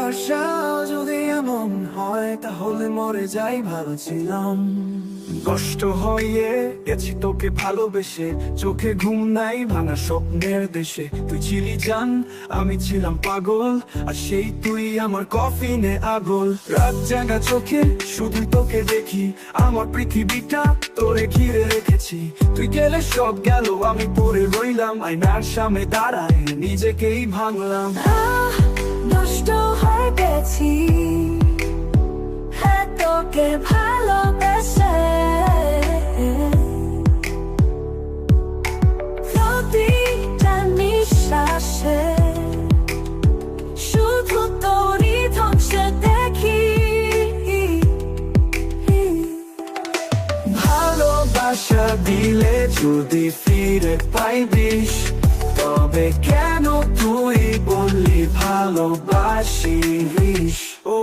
ভালোবাসা যদি এমন হয় তাহলে মরে যাই, ভালো ছিলাম। কষ্ট হয়ে গেছি তোকে ভালোবেসে, চোখে ঘুম নাই ভাঙা স্বপ্নের দেশে। তুই ছিলি জান, আমি ছিলাম পাগল, আর সেই তুই আমার কফিনে আগল। রাত জাগা চোখে শুধু তোকে দেখি, আমার পৃথিবীটা তোরে ঘিরে রেখেছি। তুই গেলে সব গেল, আমি পড়ে রইলাম আয়নার সামনে দাঁড়ায়, নিজেকেই ভাঙলাম। নষ্ট হয়ে গেছি, হ্যাঁ তোকে ভালোবেসে। প্রতিটা নিঃশ্বাসে শুধু তোরই ধ্বংস দেখি। ভালোবাসা দিলে যদি ফিরে পাইবিস, তবে কেন তুই বললি ভালোবাসিস? ও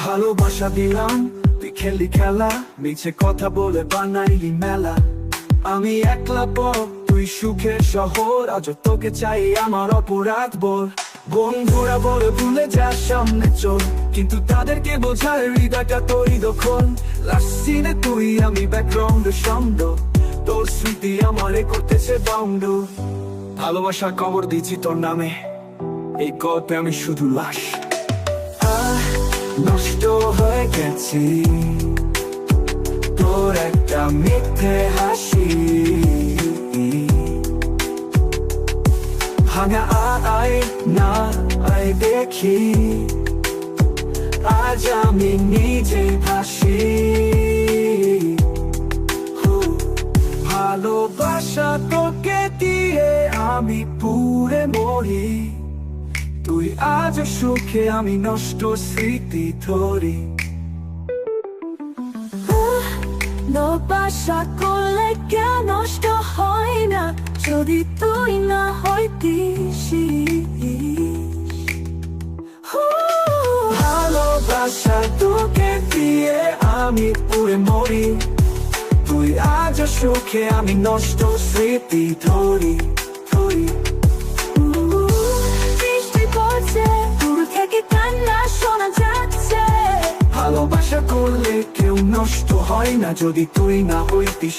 ভালোবাসা দিলাম, তুই খেললি খেলা, মিছে কথা বলে বানাইলি মেলা। আমি একলা পর তুই সুখের শহর, আজ তোকে চাই আমার অপরাধ বল। বন্ধুরা বলে ভুলে যা সামনে চল, কিন্তু তাদেরকে বোঝায় হৃদয়টা তোরই দখল। লাস্ট সিনে তুই, আমি ব্যাকগ্রাউন্ড শব্দ, তোর স্মৃতি আমারে করতেছে বাউন্ড। ভালোবাসার কবর দিয়েছি তোর নামে, এই গল্পে আমি শুধু লাশ। নষ্ট হয়ে গেছি তোর একটা মিথ্যে হাসি, ভাঙা আয় না আয় দেখি, আজ আমি নিজে ভাসি। ভালোবাসা তোকে দিয়ে আমি পুরে মরি, তুই আজ সুখে আমি নষ্ট স্মৃতি ধরি। ভালোবাসা করলে কেন নষ্ট হয় না, যদি তুই না হইতিস। ভালোবাসা তোকে দিয়ে আমি পুরে মরি, তুই আজ সুখে আমি নষ্ট স্মৃতি ধরি। বৃষ্টি পড়ছে, দূর থেকে কান্না শোনা যাচ্ছে। ভালোবাসা করলে কেউ নষ্ট হয় না, যদি তুই না হইতিস।